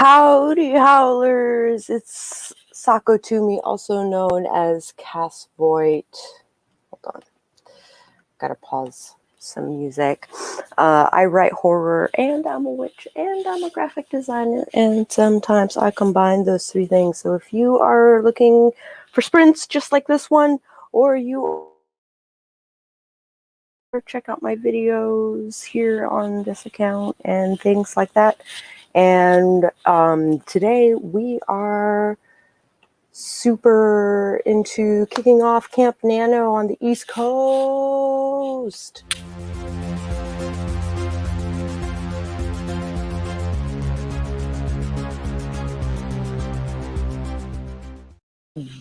Howdy, howlers! It's Sako Toomey, also known as Cass Voight. Hold on. Gotta pause some music. I write horror, and I'm a witch, and I'm a graphic designer, and sometimes I combine those three things. So if you are looking for sprints just like this one, or you check out my videos here on this account and things like that. And today we are super into kicking off Camp Nano on the East Coast.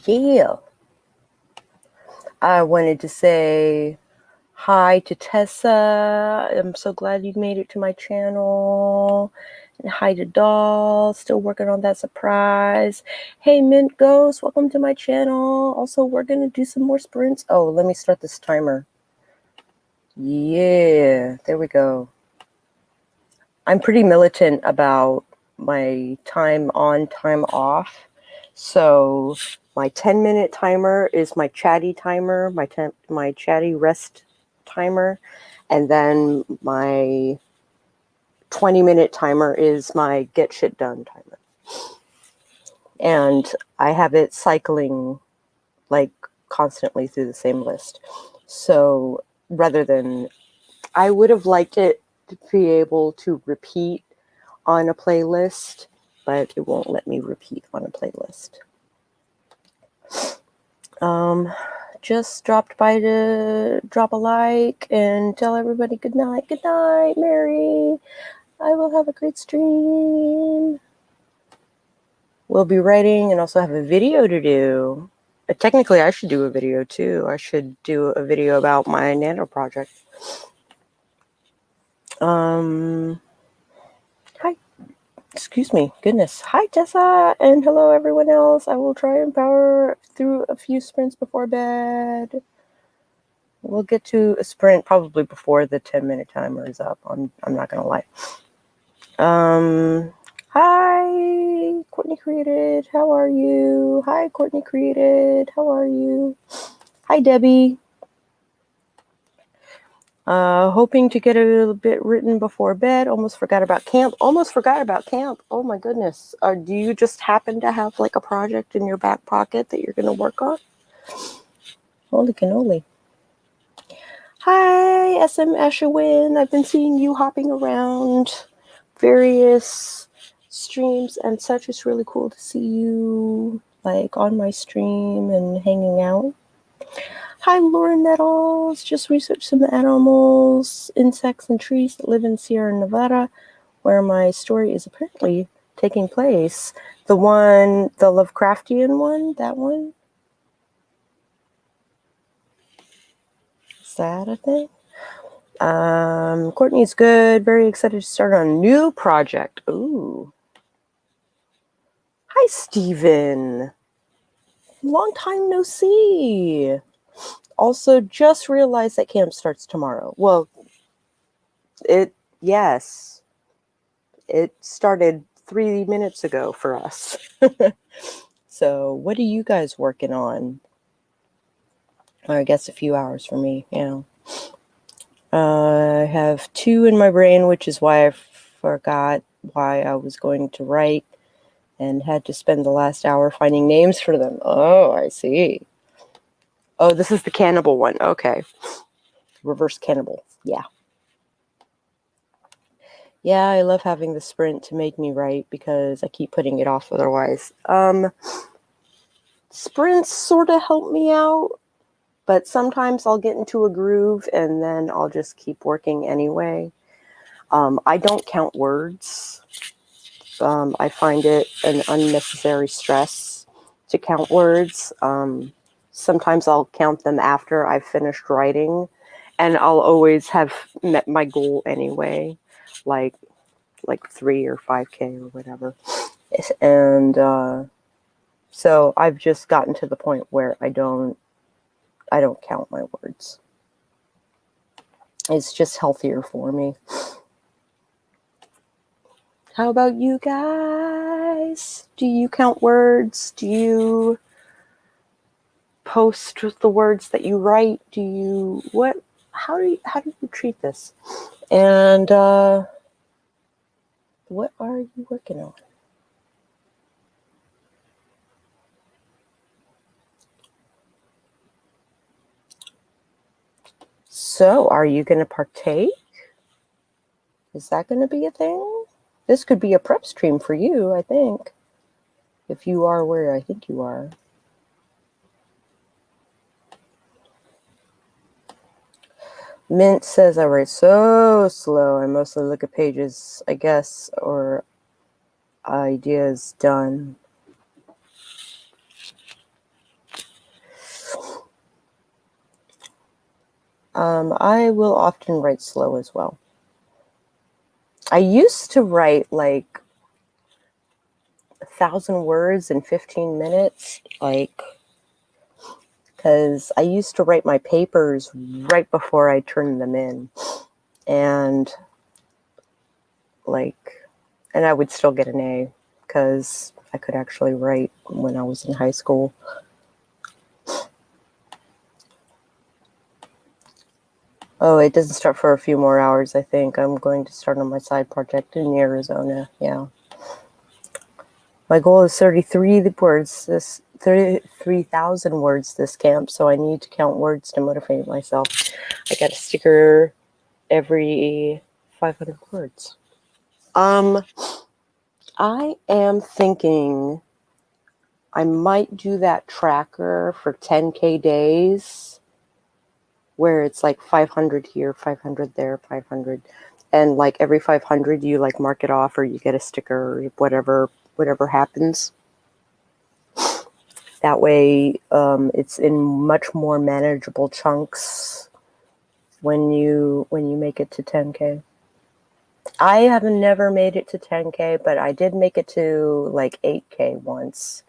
Yeah. I wanted to say hi to Tessa. I'm so glad you made it to my channel. And hi to Doll, still working on that surprise. Hey, Mint Ghost, welcome to my channel. Also, we're going to do some more sprints. Oh, let me start this timer. Yeah, there we go. I'm pretty militant about my time on, time off. So my 10-minute timer is my chatty timer, my chatty rest timer, and then my 20-minute timer is my get shit done timer. And I have it cycling like constantly through the same list. So rather than, I would have liked it to be able to repeat on a playlist, but it won't let me repeat on a playlist. Just dropped by to drop a like and tell everybody good night. Good night, Mary. I will have a great stream. We'll be writing and also have a video to do. Technically, I should do a video too. I should do a video about my Nano project. Hi. Excuse me. Goodness. Hi, Tessa. And hello, everyone else. I will try and power through a few sprints before bed. We'll get to a sprint probably before the 10-minute timer is up. I'm not going to lie. Hi, Courtney Created. How are you? Hi, Courtney Created. How are you? Hi, Debbie. Hoping to get a little bit written before bed. Almost forgot about camp. Oh my goodness. Do you just happen to have like a project in your back pocket that you're going to work on? Holy cannoli. Hi, SM Ashewin. I've been seeing you hopping around various streams and such. It's really cool to see you like on my stream and hanging out. Hi, Lauren Nettles. Just researched some animals, insects, and trees that live in Sierra Nevada, where my story is apparently taking place. The Lovecraftian one, that one. Is that a thing? Courtney's good. Very excited to start on a new project. Ooh. Hi, Steven. Long time no see. Also, just realized that camp starts tomorrow. Well, yes. It started 3 minutes ago for us. So, what are you guys working on? Or I guess a few hours for me, yeah. I have 2 in my brain, which is why I forgot why I was going to write and had to spend the last hour finding names for them. Oh, I see. Oh, this is the cannibal one. Okay. Reverse cannibal. Yeah. Yeah, I love having the sprint to make me write because I keep putting it off otherwise. Sprints sort of help me out, but sometimes I'll get into a groove and then I'll just keep working anyway. I don't count words. I find it an unnecessary stress to count words. Sometimes I'll count them after I've finished writing, and I'll always have met my goal anyway, like 3 or 5K or whatever. And so I've just gotten to the point where I don't count my words. It's just healthier for me. How about you guys? guys? Do you count words? Do you post the words that you write? Do you how do you treat this? And what are you working on? So, are you going to partake? Is that going to be a thing? This could be a prep stream for you, I think. If you are where I think you are. Mint says I write so slow. I mostly look at pages, I guess, or ideas done. I will often write slow as well. I used to write like 1,000 words in 15 minutes, because I used to write my papers right before I turned them in. And I would still get an A because I could actually write when I was in high school. Oh, it doesn't start for a few more hours, I think. I'm going to start on my side project in Arizona. Yeah. My goal is 33,000 words this camp, so I need to count words to motivate myself. I got a sticker every 500 words. I am thinking I might do that tracker for 10K days where it's like 500 here, 500 there, 500. And like every 500 you like mark it off or you get a sticker or whatever happens. That way it's in much more manageable chunks when you make it to 10K. I have never made it to 10K, but I did make it to like 8K once.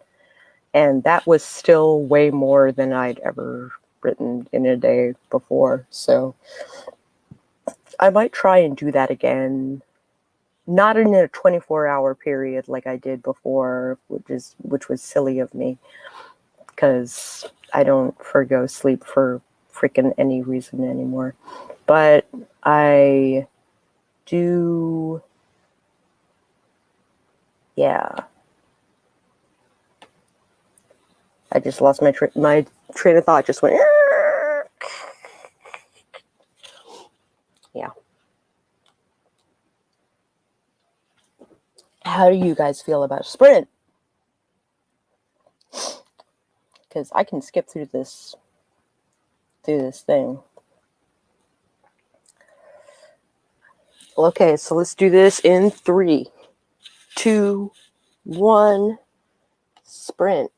And that was still way more than I'd ever written in a day before. So I might try and do that again. Not in a 24-hour period like I did before, which was silly of me, because I don't forgo sleep for freaking any reason anymore. But I do, yeah. I just lost my train of thought. Just went. Yeah. How do you guys feel about sprint? Because I can skip through this thing. Okay, so let's do this in 3, 2, 1, sprint.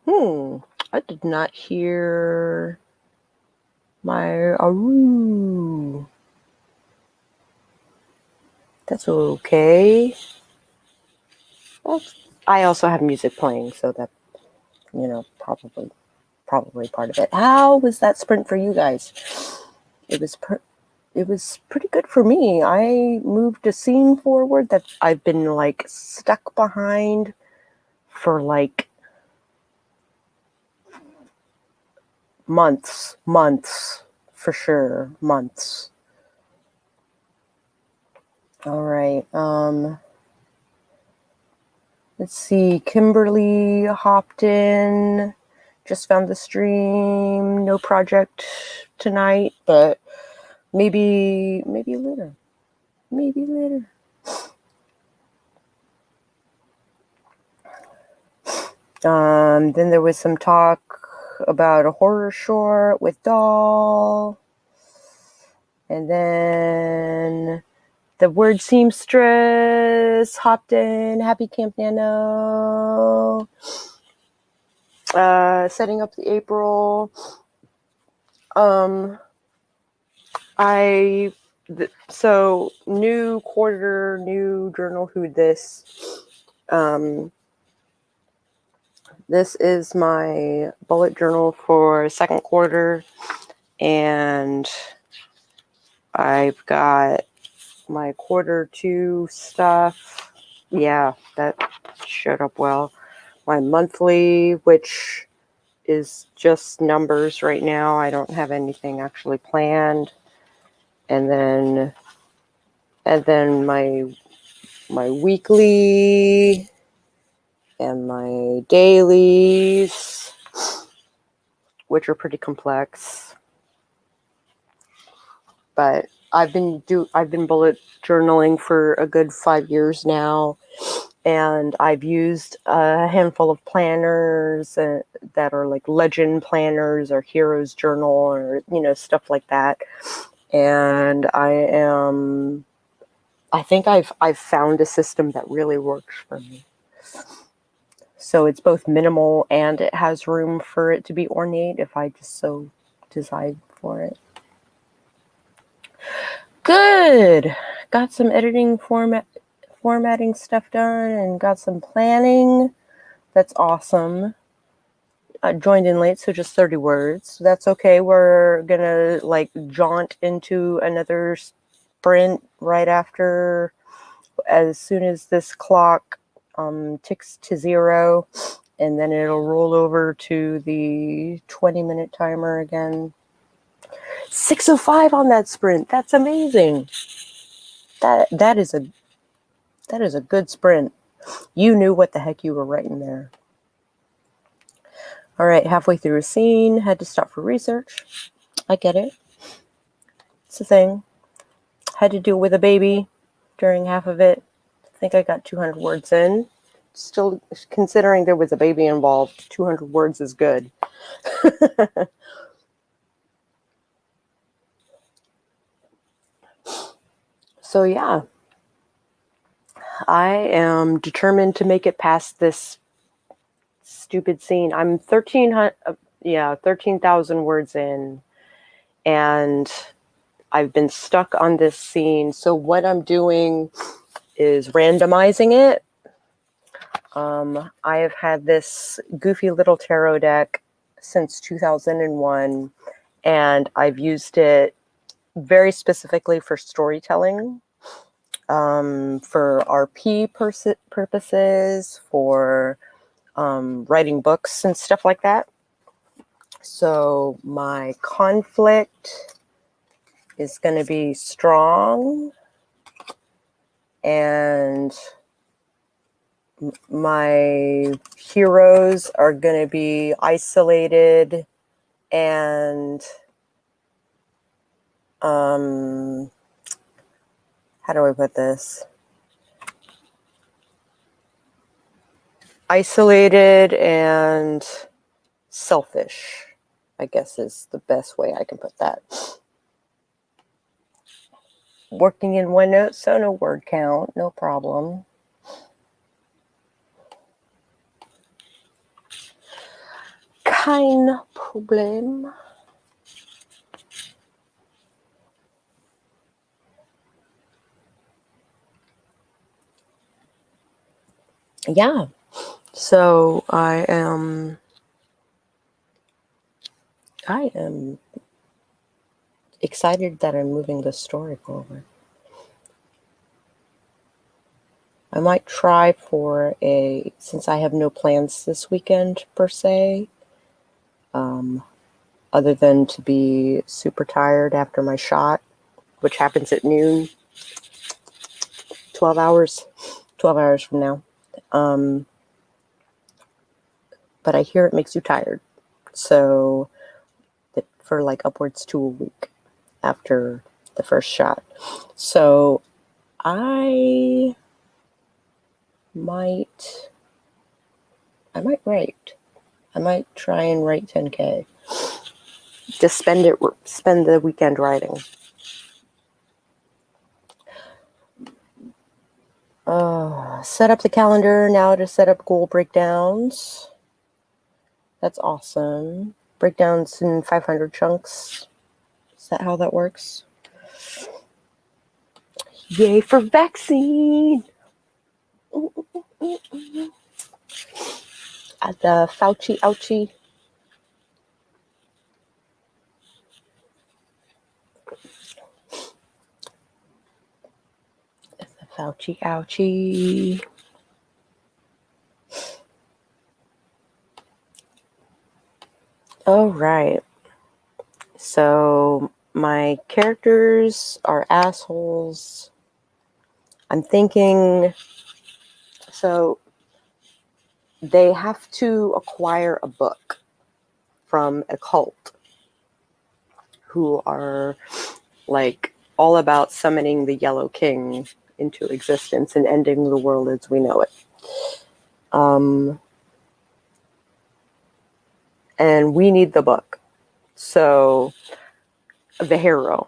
I did not hear my aroo. That's okay. I also have music playing, so that, probably part of it. How was that sprint for you guys? It was pretty good for me. I moved a scene forward that I've been like stuck behind for like months for sure, months. All right. Let's see. Kimberly hopped in. Just found the stream. No project tonight, but maybe later. Maybe later. Then there was some talk about a horror short with Doll. And then the word seamstress hopped in. Happy Camp Nano. Setting up the April. So new quarter, new journal. Who this? This is my bullet journal for second quarter, and I've got my quarter 2 stuff. Yeah, that showed up well. My monthly, which is just numbers right now. I don't have anything actually planned. And then my weekly and my dailies, which are pretty complex. But I've been bullet journaling for a good 5 years now, and I've used a handful of planners that are like legend planners or heroes journal or stuff like that. And I think I've found a system that really works for me. So it's both minimal and it has room for it to be ornate if I just so decide for it. Good. Got some editing formatting stuff done and got some planning. That's awesome. I joined in late, so just 30 words. That's okay. We're gonna jaunt into another sprint right after, as soon as this clock ticks to 0, and then it'll roll over to the 20-minute timer again. 6:05 on that sprint. That's amazing. That is a good sprint. You knew what the heck you were writing there. All right, halfway through a scene, had to stop for research. I get it. It's a thing. Had to deal with a baby during half of it. I think I got 200 words in. Still, considering there was a baby involved, 200 words is good. So yeah, I am determined to make it past this stupid scene. I'm 13,000 words in, and I've been stuck on this scene. So what I'm doing is randomizing it. I have had this goofy little tarot deck since 2001, and I've used it very specifically for storytelling, for RP purposes, for writing books and stuff like that. So my conflict is going to be strong, and my heroes are going to be isolated and how do I put this? Isolated and selfish, I guess, is the best way I can put that. Working in OneNote, so no word count, no problem. Kein Problem. Yeah. So I am excited that I'm moving the story forward. I might try for since I have no plans this weekend per se, other than to be super tired after my shot, which happens at noon, 12 hours from now. But I hear it makes you tired. So for like upwards to a week after the first shot. So I might write. I might try and write 10K. Just spend the weekend writing. Set up the calendar now to set up goal breakdowns. That's awesome. Breakdowns in 500 chunks. Is that how that works? Yay for vaccine! At the Fauci ouchie. The Fauci ouchie. All right. So my characters are assholes. I'm thinking, so they have to acquire a book from a cult who are like all about summoning the Yellow King into existence and ending the world as we know it. And we need the book. So the heroes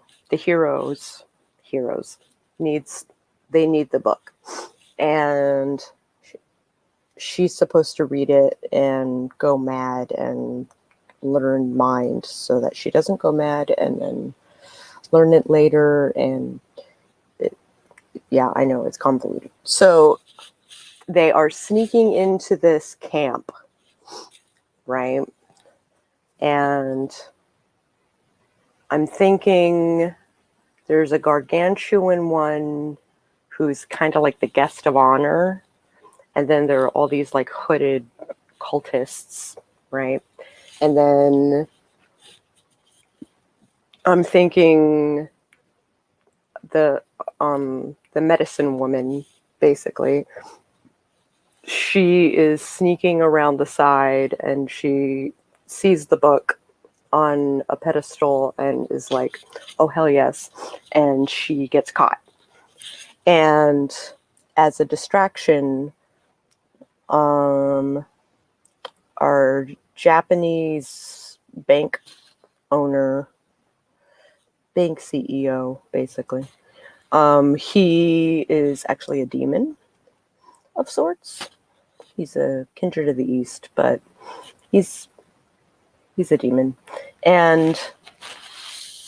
need the book. And she's supposed to read it and go mad and learn mind so that she doesn't go mad and then learn it later. And yeah, I know it's convoluted. So they are sneaking into this camp, right? And I'm thinking there's a gargantuan one who's kind of like the guest of honor. And then there are all these like hooded cultists, right? And then I'm thinking the medicine woman, basically, she is sneaking around the side and she sees the book on a pedestal and is like, oh hell yes, and she gets caught. And as a distraction, our Japanese bank CEO, basically, he is actually a demon of sorts. He's a kindred of the East, but he's a demon. And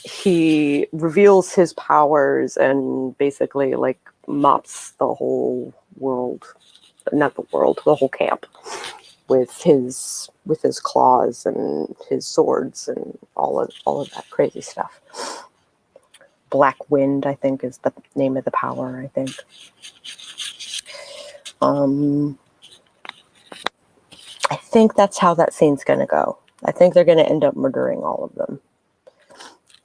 he reveals his powers and basically like mops the whole world, not the world, the whole camp with his claws and his swords and all of that crazy stuff. Black Wind, I think, is the name of the power, I think. I think that's how that scene's going to go. I think they're going to end up murdering all of them.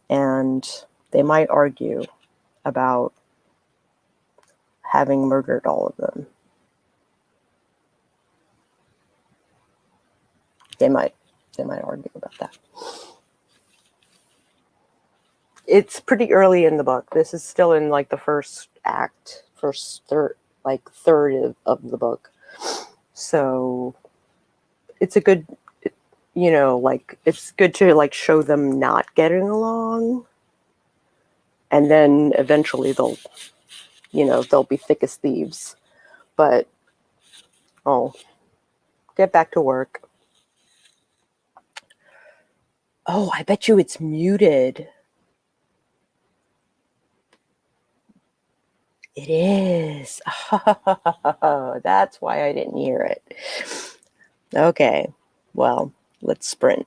And they might argue about having murdered all of them. They might argue about that. It's pretty early in the book. This is still in like the first third of the book. So it's a good, it's good to like show them not getting along. And then eventually they'll be thick as thieves. But, get back to work. Oh, I bet you it's muted. It is. That's why I didn't hear it. Okay, well, let's sprint.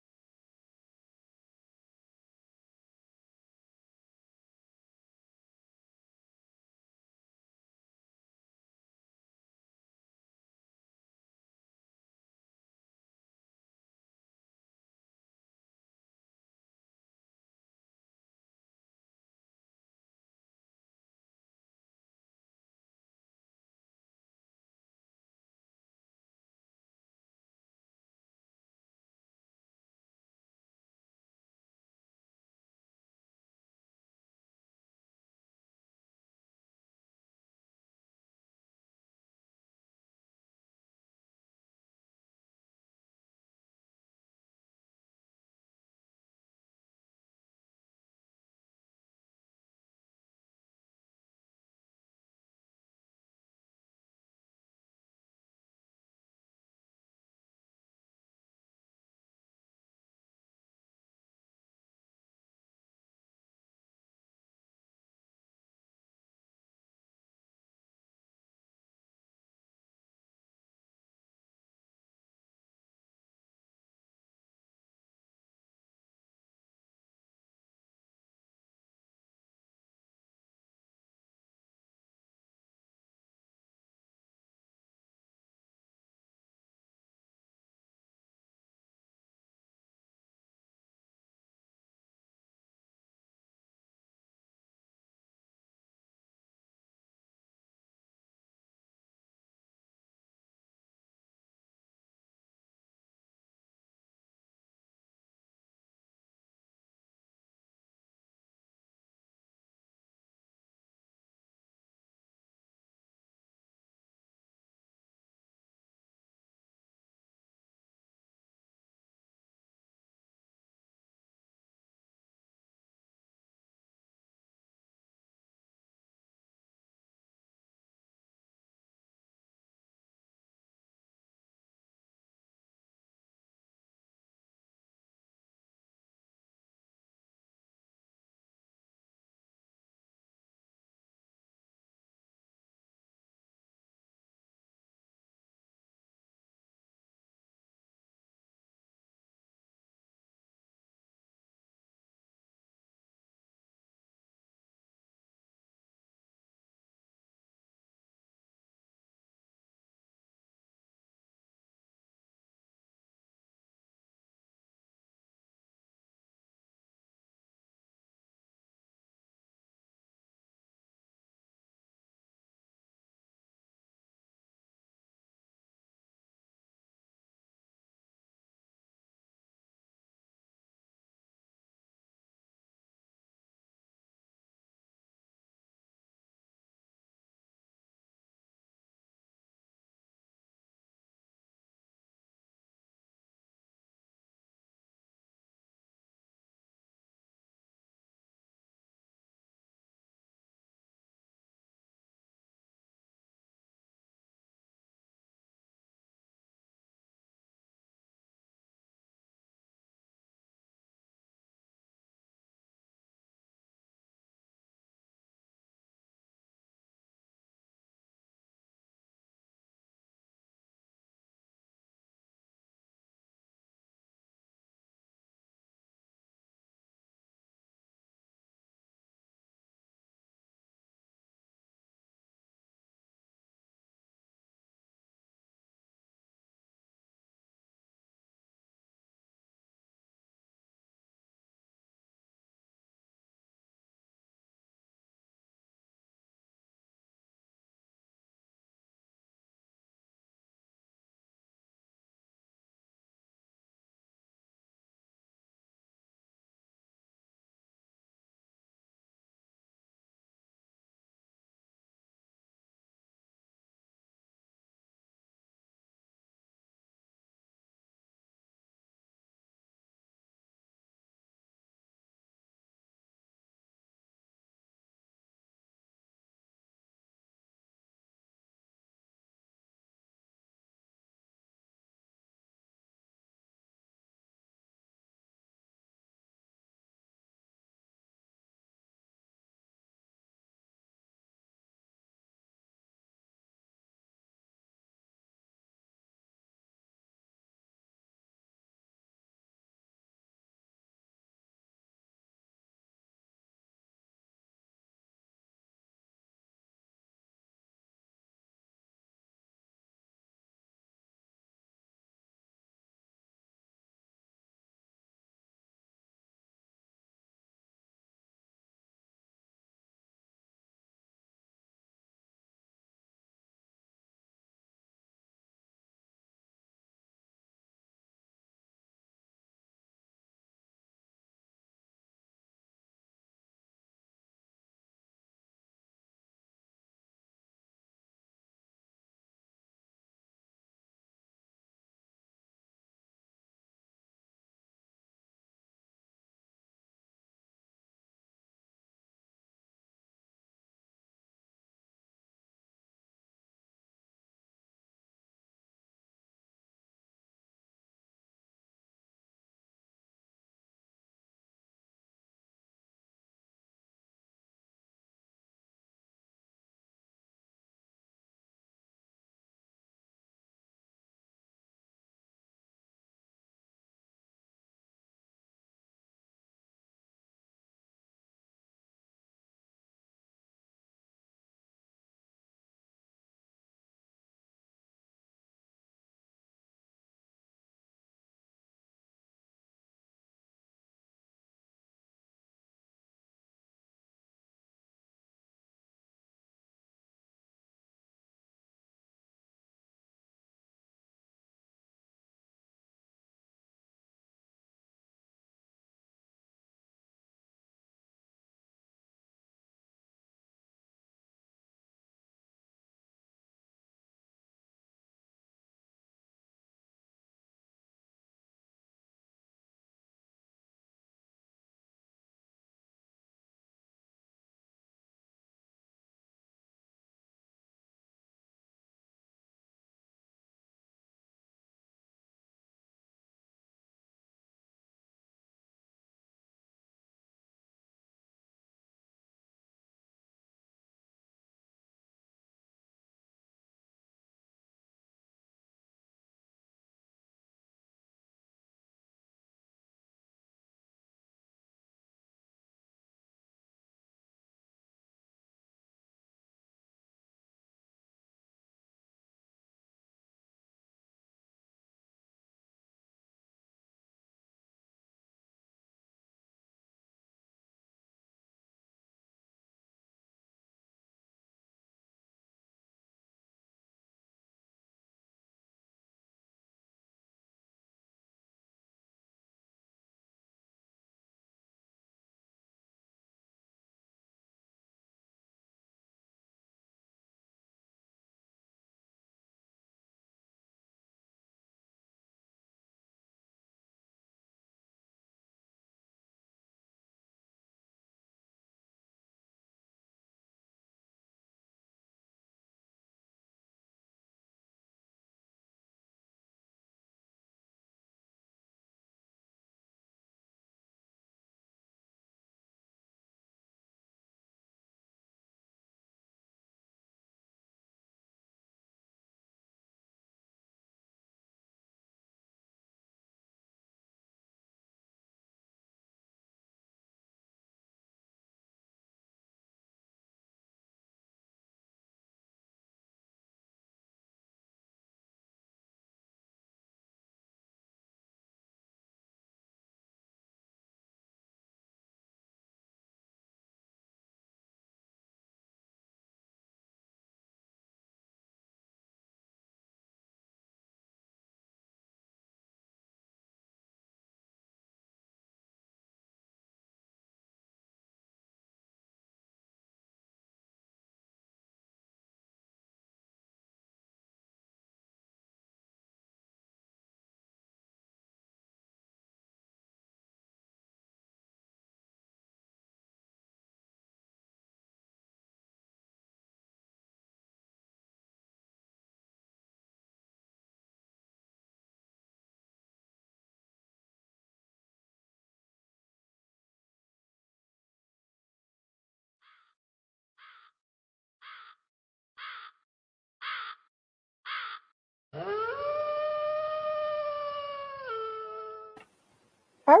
All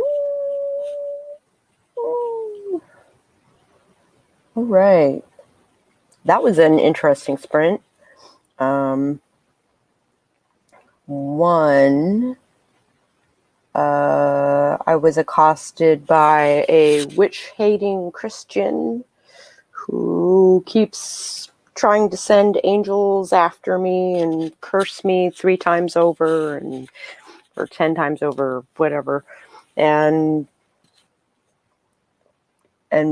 right. That was an interesting sprint. One, I was accosted by a witch-hating Christian who keeps trying to send angels after me and curse me 3 times over or 10 times over, whatever. And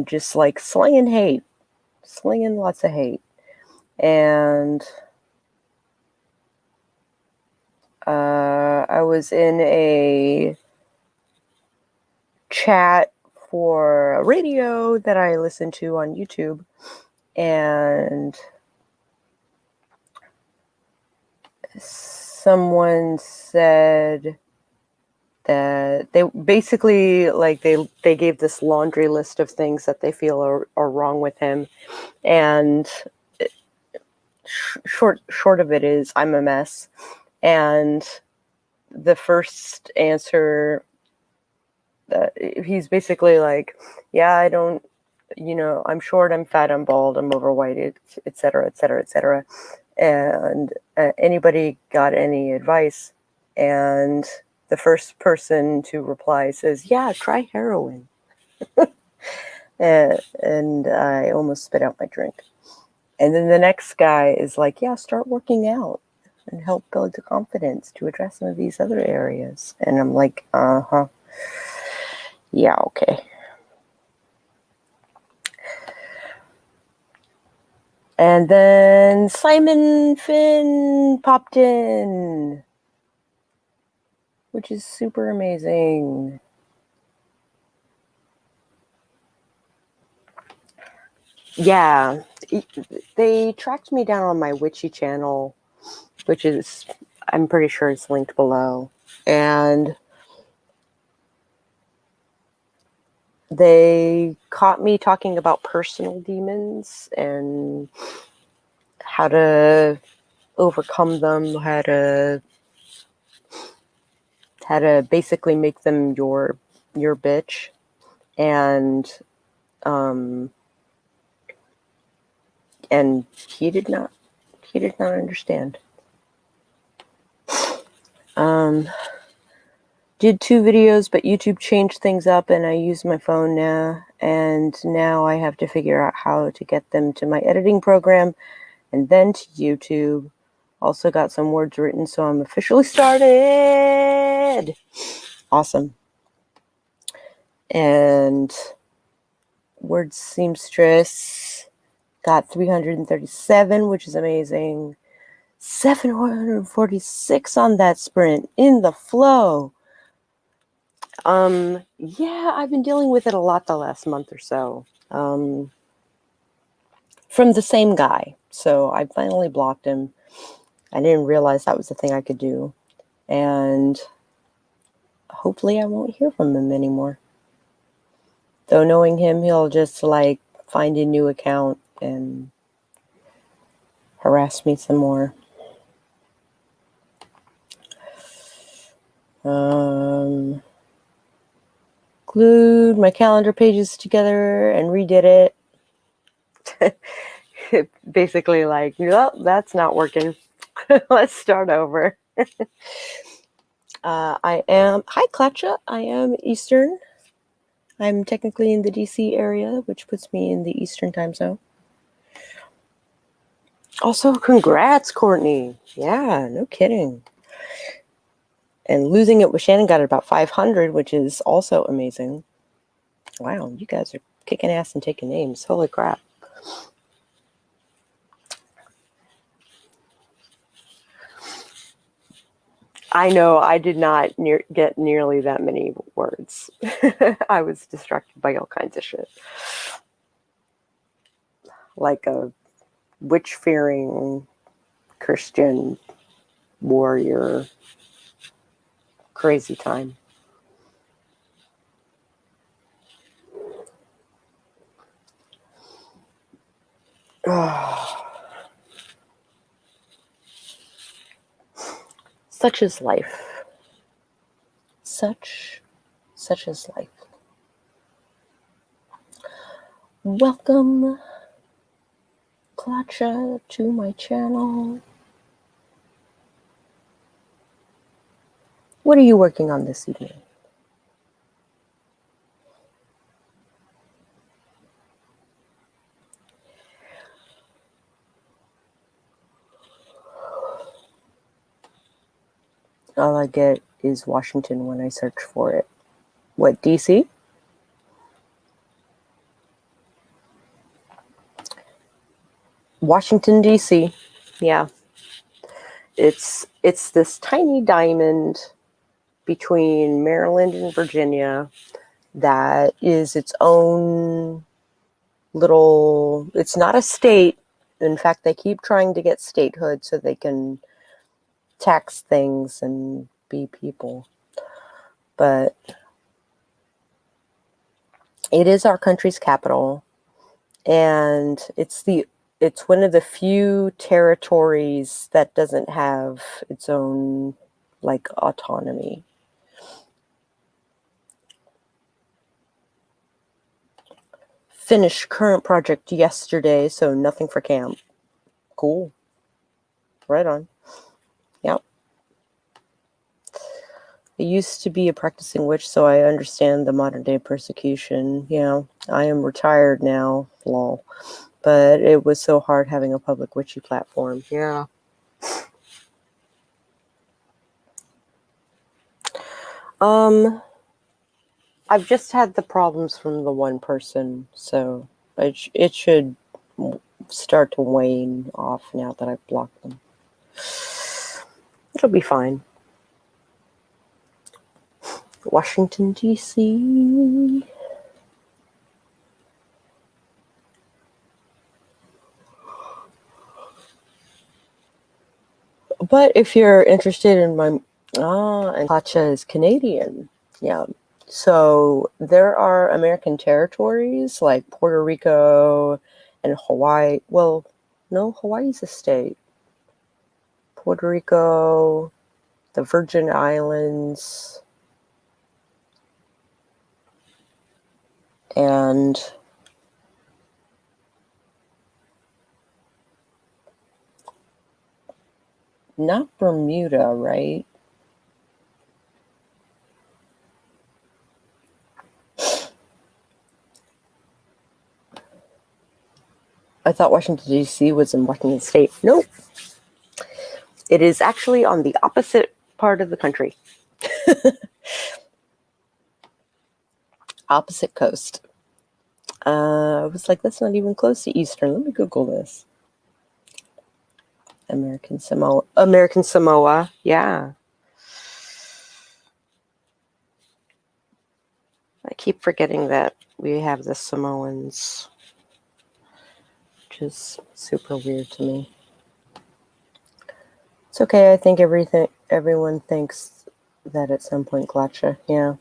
just like slinging lots of hate. And I was in a chat for a radio that I listen to on YouTube, and someone said that they basically like they gave this laundry list of things that they feel are wrong with him, and short of it is I'm a mess. And the first answer, he's basically like, yeah, I don't, I'm short, I'm fat, I'm bald, I'm overweight, et cetera, et cetera, et cetera. And anybody got any advice? And the first person to reply says, yeah, try heroin. And I almost spit out my drink. And then the next guy is like, yeah, start working out and help build the confidence to address some of these other areas. And I'm like, yeah, okay. And then Simon Finn popped in, which is super amazing. Yeah, they tracked me down on my witchy channel, which is, I'm pretty sure it's linked below. And they caught me talking about personal demons and how to overcome them, how to basically make them your bitch. And he did not understand. Did 2 videos, but YouTube changed things up and I use my phone now. And now I have to figure out how to get them to my editing program and then to YouTube. Also got some words written, so I'm officially started. Awesome. And word seamstress got 337, which is amazing. 746 on that sprint in the flow. Yeah, I've been dealing with it a lot the last month or so. From the same guy. So I finally blocked him. I didn't realize that was the thing I could do. And hopefully I won't hear from him anymore. Though knowing him, he'll just like find a new account and harass me some more. Glued my calendar pages together and redid it. Basically like, oh, that's not working. Let's start over. Hi Klatcha, I am Eastern. I'm technically in the DC area, which puts me in the Eastern time zone. Also, congrats, Courtney. Yeah, no kidding. And losing it with Shannon got about 500, which is also amazing. Wow, you guys are kicking ass and taking names. Holy crap. I know I did not get nearly that many words. I was distracted by all kinds of shit. Like a witch-fearing Christian warrior. Crazy time. Such is life. Such Such is life. Welcome, Klacha, to my channel. What are you working on this evening? All I get is Washington when I search for it. What, DC? Washington, DC. Yeah. It's this tiny diamond between Maryland and Virginia that is its own little, it's not a state. In fact, they keep trying to get statehood so they can tax things and be people. But it is our country's capital, and it's one of the few territories that doesn't have its own like autonomy. Finished current project yesterday, so nothing for camp. Cool. Right on. Yep. I used to be a practicing witch, so I understand the modern day persecution. Yeah, I am retired now, lol. But it was so hard having a public witchy platform. Yeah. I've just had the problems from the one person, so it should start to wane off now that I've blocked them. It'll be fine. Washington, D.C. But if you're interested in my... and Pacha is Canadian. Yeah. So there are American territories like Puerto Rico and Hawaii. Well, no, Hawaii's a state. Puerto Rico, the Virgin Islands, and not Bermuda, right? I thought Washington, D.C. was in Washington State. Nope. It is actually on the opposite part of the country. Opposite coast. I was like, that's not even close to Eastern. Let me Google this. American Samoa. Yeah. I keep forgetting that we have the Samoans, which is super weird to me. It's okay. I think everyone thinks that at some point, Glatcha. Yeah.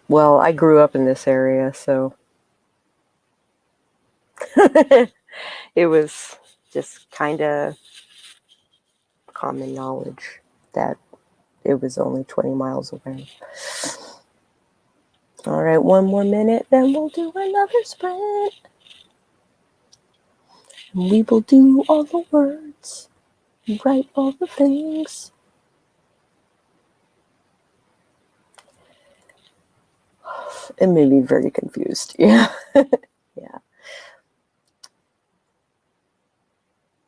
Well, I grew up in this area, so it was just kind of common knowledge that it was only 20 miles away. All right, one more minute, then we'll do another sprint. We will do all the words, write all the things. It made me very confused. Yeah. Yeah.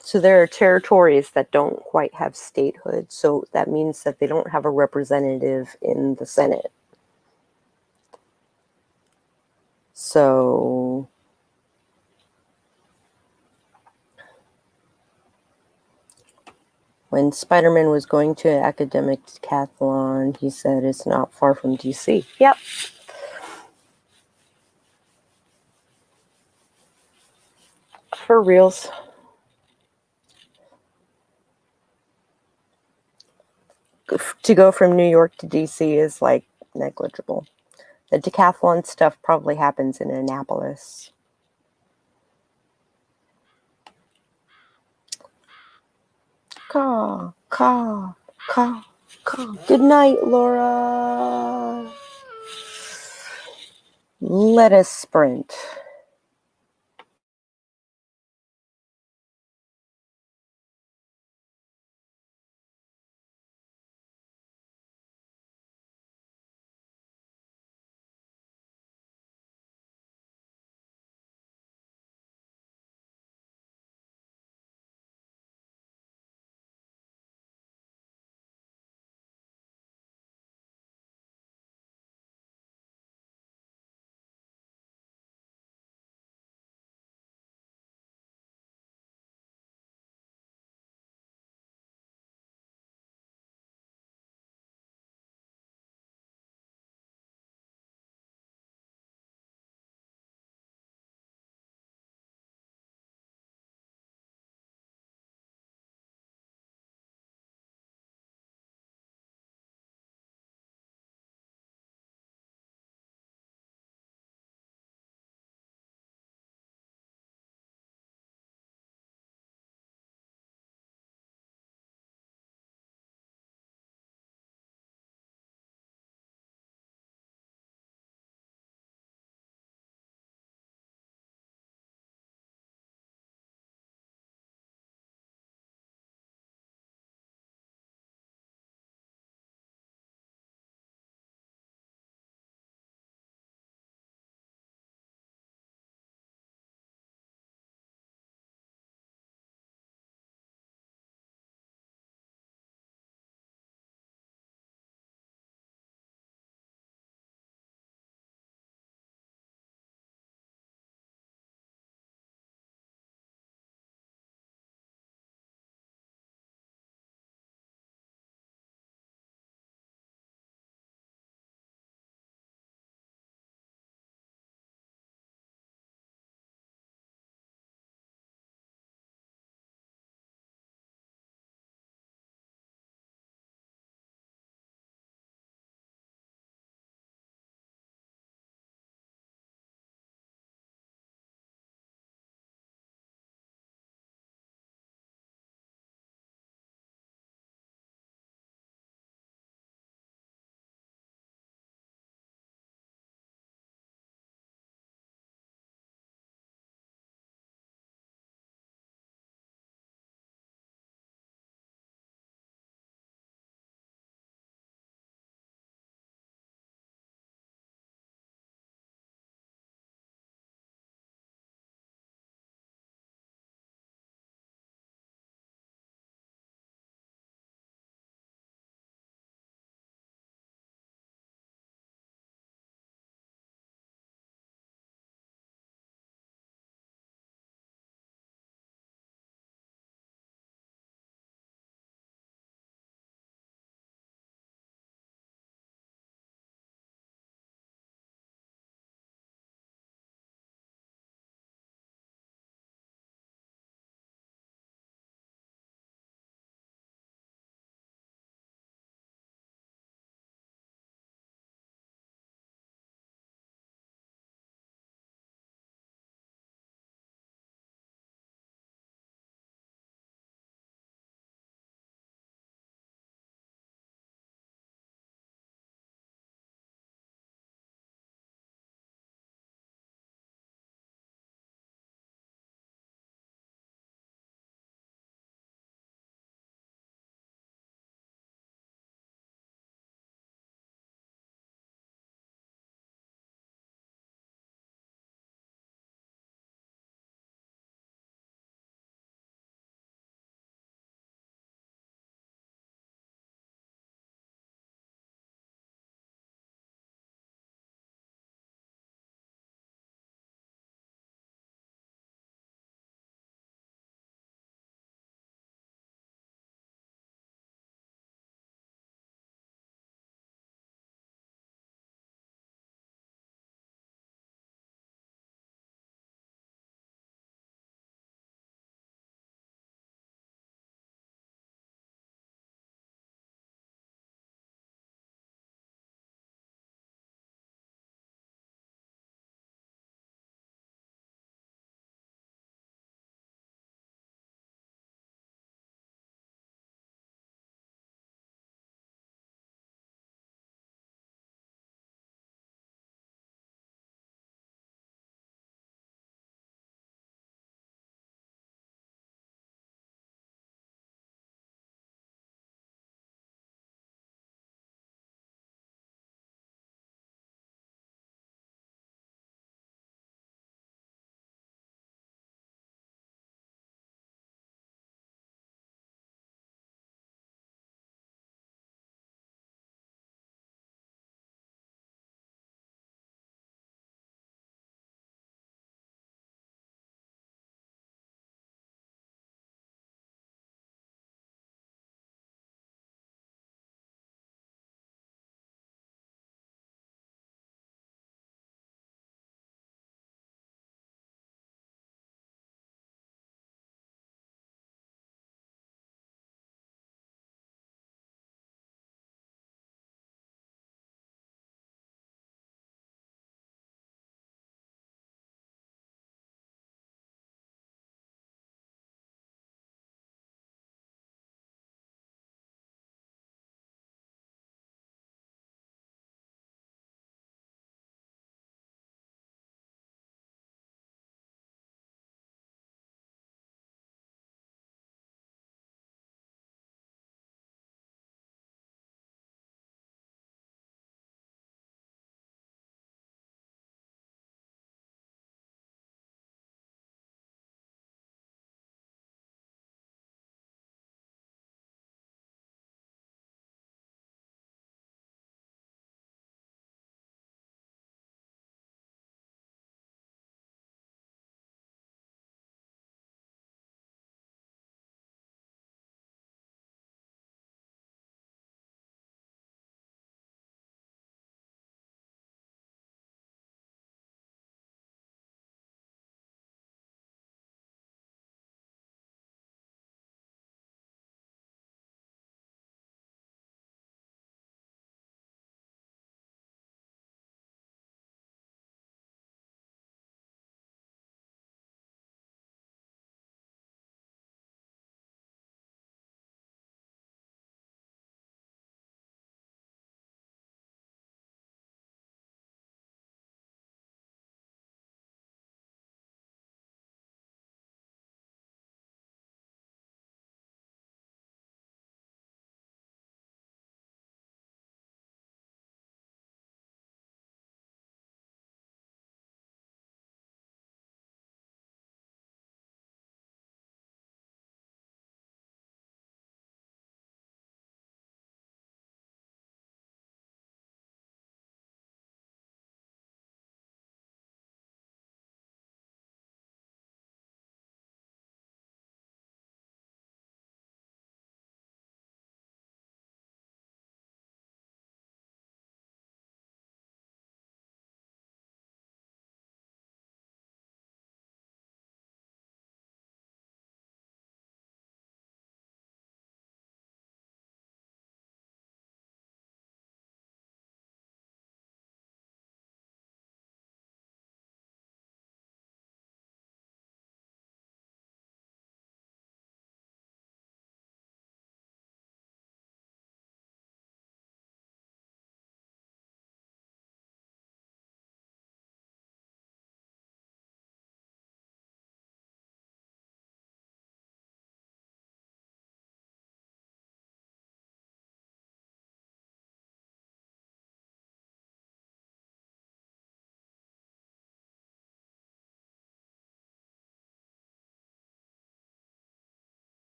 So there are territories that don't quite have statehood. So that means that they don't have a representative in the Senate. So when Spider-Man was going to an academic decathlon, he said it's not far from DC. Yep. For reals. To go from New York to DC is like negligible. The decathlon stuff probably happens in Annapolis. Caw. Caw, caw. Good night, Laura. Let us sprint.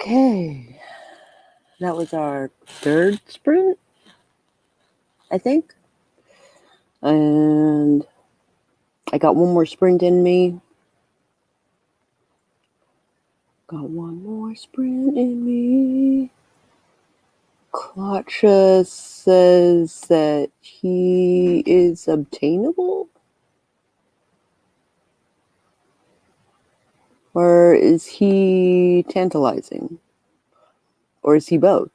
Okay. That was our third sprint, I think. And I got one more sprint in me. Got one more sprint in me. Klatsha says that he is obtainable? Or is he tantalizing? Or is he both?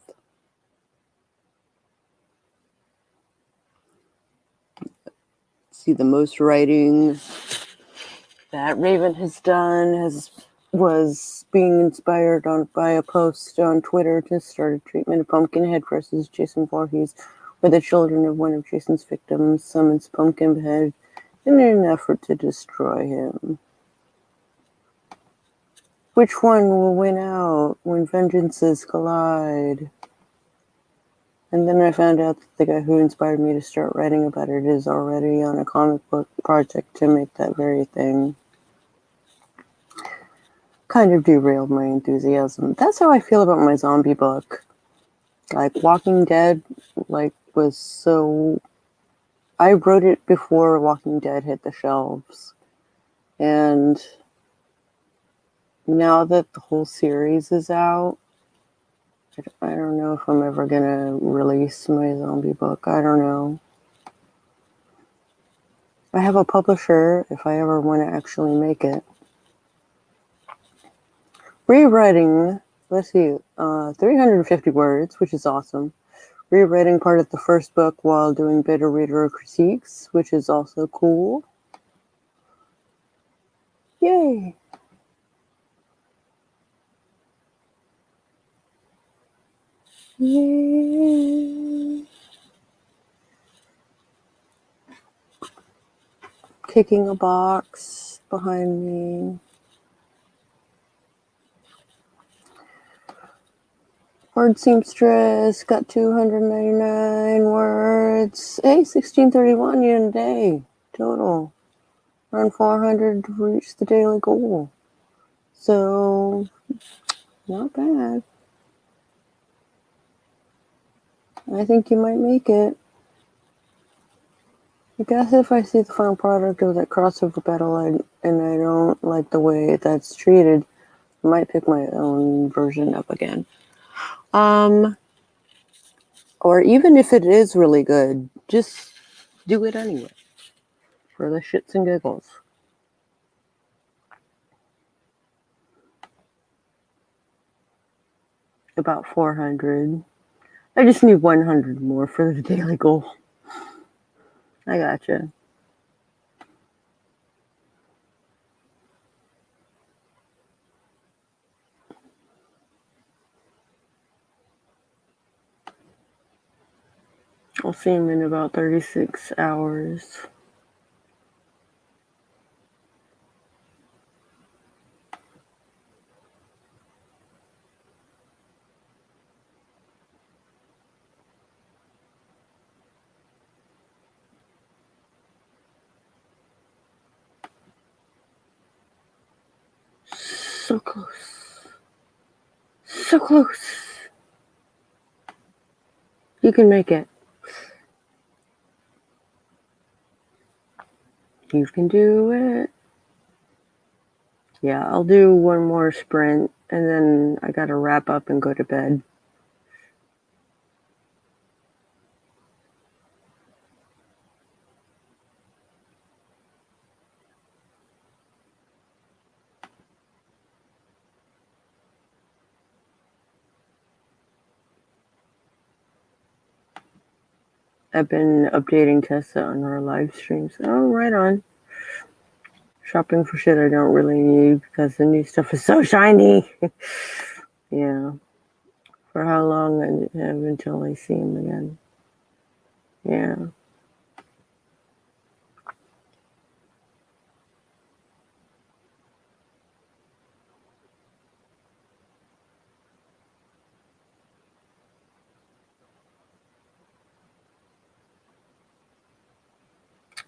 See, the most writing that Raven has done was being inspired by a post on Twitter to start a treatment of Pumpkinhead versus Jason Voorhees, where the children of one of Jason's victims summons Pumpkinhead in an effort to destroy him. Which one will win out when vengeances collide? And then I found out that the guy who inspired me to start writing about it is already on a comic book project to make that very thing. Kind of derailed my enthusiasm. That's how I feel about my zombie book. Like, Walking Dead, was so... I wrote it before Walking Dead hit the shelves. And now that the whole series is out, I don't know if I'm ever gonna release my zombie book. I don't know. I have a publisher if I ever want to actually make it. Rewriting, let's see, 350 words, which is awesome. Rewriting part of the first book while doing beta reader critiques, which is also cool. Yay! Yay! Kicking a box behind me. Word seamstress got 299 words. Hey, 1631 in a day total. Around 400 to reach the daily goal. So, not bad. I think you might make it. I guess if I see the final product of that crossover battle and I don't like the way that's treated, I might pick my own version up again. Or even if it is really good, just do it anyway. For the shits and giggles. About 400. I just need 100 more for the daily goal. I gotcha. I'll see him in about 36 hours. So close. So close. You can make it. You can do it. Yeah, I'll do one more sprint and then I gotta wrap up and go to bed. I've been updating Tessa on her live streams. Oh, right on. Shopping for shit I don't really need because the new stuff is so shiny. Yeah. For how long until I see him again? Yeah.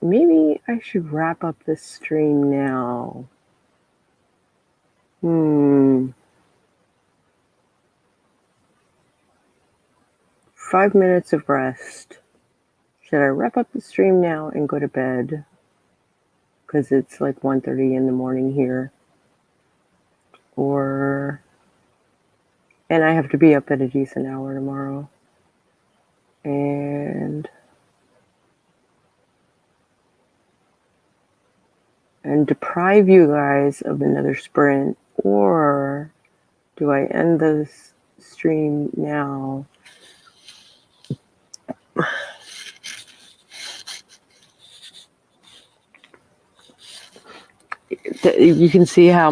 Maybe I should wrap up this stream now. 5 minutes of rest. Should I wrap up the stream now and go to bed? Because it's like 1:30 in the morning here. And I have to be up at a decent hour tomorrow. And deprive you guys of another sprint, or do I end the stream now? You can see how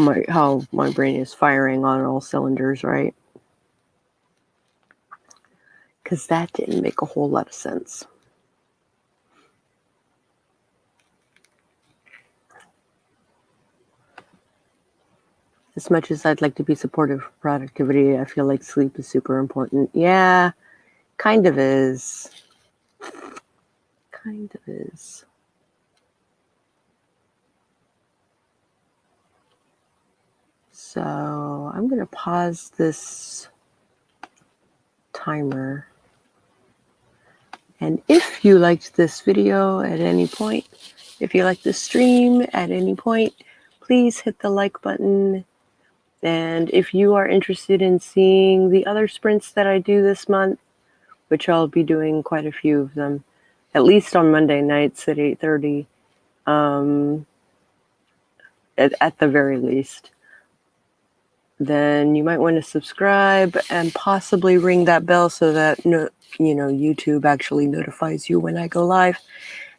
my brain is firing on all cylinders, right? Because that didn't make a whole lot of sense. As much as I'd like to be supportive of productivity, I feel like sleep is super important. Yeah, kind of is. Kind of is. So I'm going to pause this timer. And if you liked this video at any point, if you liked this stream at any point, please hit the like button. And if you are interested in seeing the other sprints that I do this month, which I'll be doing quite a few of them, at least on Monday nights at 8:30, at the very least, then you might want to subscribe and possibly ring that bell so that YouTube actually notifies you when I go live.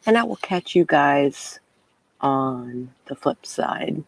And I will catch you guys on the flip side.